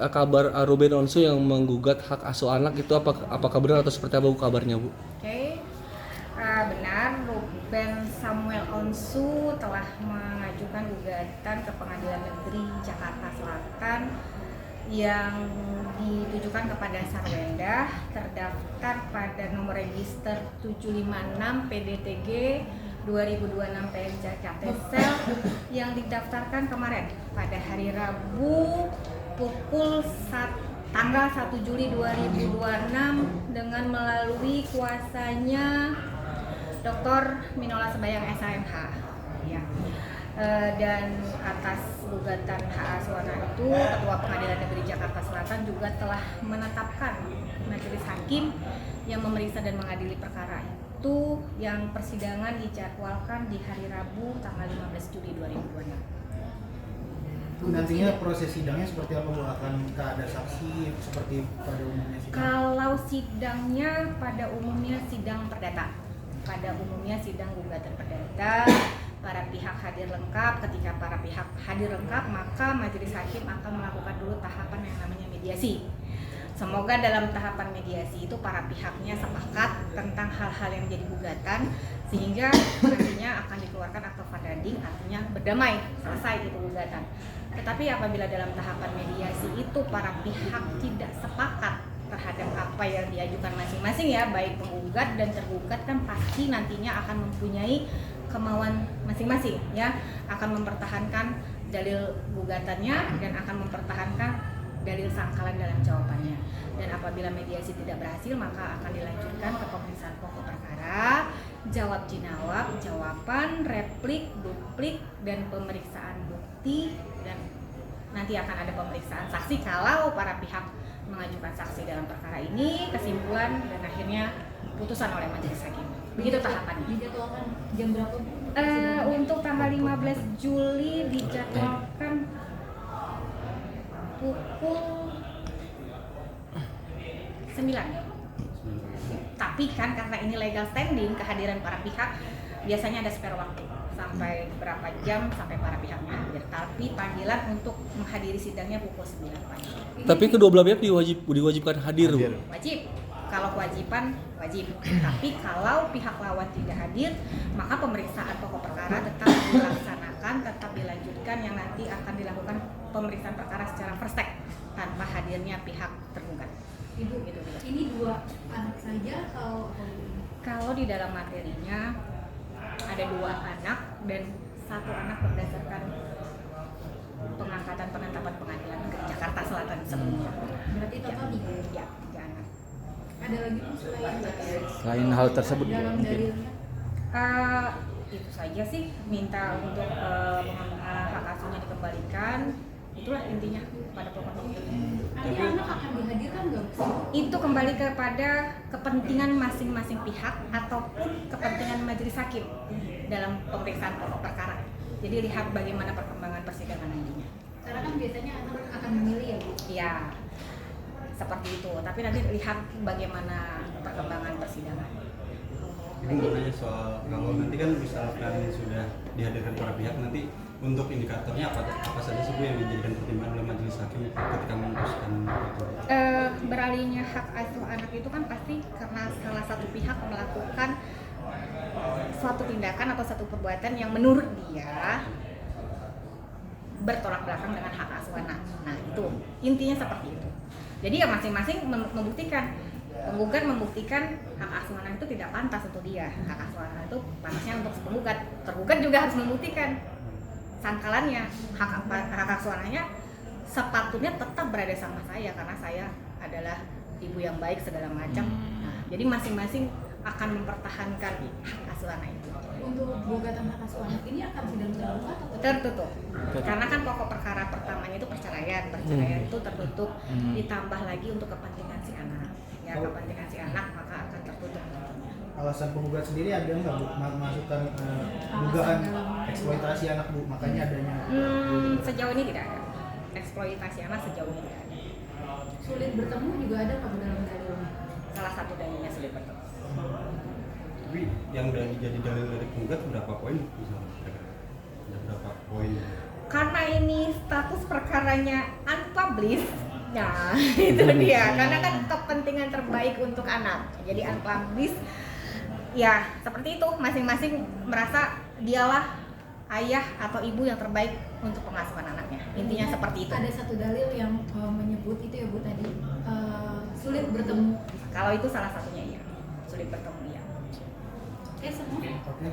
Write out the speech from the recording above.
Kabar Ruben Onsu yang menggugat hak asuh anak itu apakah benar atau seperti apa Bu kabarnya Bu? Benar, Ruben Samuel Onsu telah mengajukan gugatan ke Pengadilan Negeri Jakarta Selatan yang ditujukan kepada Sarwenda, terdaftar pada nomor register 756 PDTG 2026 PMJ Catesel yang didaftarkan kemarin pada hari Rabu tanggal 1 Juli 2026 dengan melalui kuasanya Dr. Minola Sebayang SAMH ya. Dan atas gugatan hak asuh anak itu Ketua Pengadilan Negeri Jakarta Selatan juga telah menetapkan majelis hakim yang memeriksa dan mengadili perkara itu yang persidangan dijadwalkan di hari Rabu tanggal 15 Juli 2026. Nantinya proses sidangnya seperti apa Bu? Akankah ada saksi seperti pada umumnya sidang? Kalau sidangnya pada umumnya sidang perdata. Pada umumnya sidang gugatan perdata, para pihak hadir lengkap. Ketika para pihak hadir lengkap, maka majelis hakim akan melakukan dulu tahapan yang namanya mediasi. Semoga dalam tahapan mediasi itu para pihaknya sepakat tentang hal-hal yang menjadi gugatan, sehingga nantinya akan dikeluarkan akta banding, artinya berdamai, selesai itu gugatan. Tetapi apabila dalam tahapan mediasi itu para pihak tidak sepakat terhadap apa yang diajukan masing-masing ya, baik penggugat dan tergugat kan pasti nantinya akan mempunyai kemauan masing-masing ya, akan mempertahankan dalil gugatannya dan akan mempertahankan dalil sangkalan dalam jawabannya. Dan apabila mediasi tidak berhasil, maka akan dilanjutkan ke pemeriksaan pokok perkara, jawab jinawab, jawaban, replik, duplik, dan pemeriksaan bukti, dan nanti akan ada pemeriksaan saksi kalau para pihak mengajukan saksi dalam perkara ini, kesimpulan dan akhirnya putusan oleh majelis hakim. Begitu tahapannya. Dijadwalkan jam berapa Bu? Untuk tanggal 15 Juli dijadwalkan pukul 9. Tapi kan karena ini legal standing, kehadiran para pihak biasanya ada spare waktu sampai berapa jam sampai para pihaknya hadir. Tapi panggilan untuk menghadiri sidangnya pukul 9 pagi. Tapi kedua belah pihak diwajibkan hadir Bu. Wajib. Kalau kewajiban wajib. Tapi kalau pihak lawan tidak hadir, maka pemeriksaan pokok perkara tetap dilaksanakan, tetap dilanjutkan, yang nanti akan dilakukan pemeriksaan perkara secara first take tanpa hadirnya pihak tergugat. Ibu, Gitu. ini 2 anak saja atau Kalau di dalam materinya ada 2 anak dan 1 anak berdasarkan pengangkatan penetapan pengadilan negeri Jakarta Selatan sebelumnya. berarti total 3? Ya, 3 anak. Ada lagi Bu Selain hal tersebut Bu, dalam mungkin. dalilnya? Itu saja sih, minta untuk hak asuhnya dikembalikan. Itulah intinya pada pokoknya. Nanti anak akan dihadirkan nggak Bu? Itu kembali kepada kepentingan masing-masing pihak ataupun kepentingan majelis hakim dalam pemeriksaan pokok perkara. Jadi lihat bagaimana perkembangan persidangan nantinya. Karena kan biasanya anak akan memilih ya Bu? Ya, seperti itu. Tapi nanti lihat bagaimana perkembangan persidangan. Ibu mau nanya soal kalau nanti kan misalkan sudah dihadirkan para pihak, nanti untuk indikatornya apa saja sih Bu yang dijadikan pertimbangan oleh majelis hakim ketika memutuskan itu? Beralihnya hak asuh anak itu kan pasti karena salah satu pihak melakukan suatu tindakan atau satu perbuatan yang menurut dia bertolak belakang dengan hak asuh anak. Nah itu intinya seperti itu. Jadi ya masing-masing membuktikan, penggugat membuktikan hak asuh anak itu tidak pantas untuk dia. Hak asuh anak itu pantasnya untuk si penggugat. Tergugat juga harus membuktikan sangkalannya, hak asuh anaknya sepatutnya tetap berada sama saya karena saya adalah ibu yang baik segala macam. Nah, jadi masing-masing akan mempertahankan hak asuh anak itu. Untuk gugatan hak asuh anak ini akan sidang terbuka atau Tertutup. Karena kan pokok perkara pertamanya itu perceraian itu tertutup. Ditambah lagi untuk kepentingan si anak. Ya, kepentingan si anak maka akan tertutup nantinya. Alasan penggugat sendiri ada nggak Bu masukkan dugaan eksploitasi anak Bu? Makanya adanya Sejauh ini tidak ada. Eksploitasi anak sejauh ini tidak ada. sulit bertemu juga ada nggak Bu dalam dalilnya? Salah satu dalilnya sulit bertemu. Tapi yang udah jadi dalil dari penggugat berapa poin misalnya? Ada berapa poin? karena ini status perkaranya unpublished, nah itu dia, karena kan kepentingan terbaik untuk anak, jadi unpublished. Ya seperti itu, masing-masing merasa dialah ayah atau ibu yang terbaik untuk pengasuhan anaknya. Intinya seperti itu. Ada satu dalil yang menyebut itu ya Bu tadi, sulit bertemu. Kalau itu salah satunya ya, sulit bertemu ya. Semua. Oke.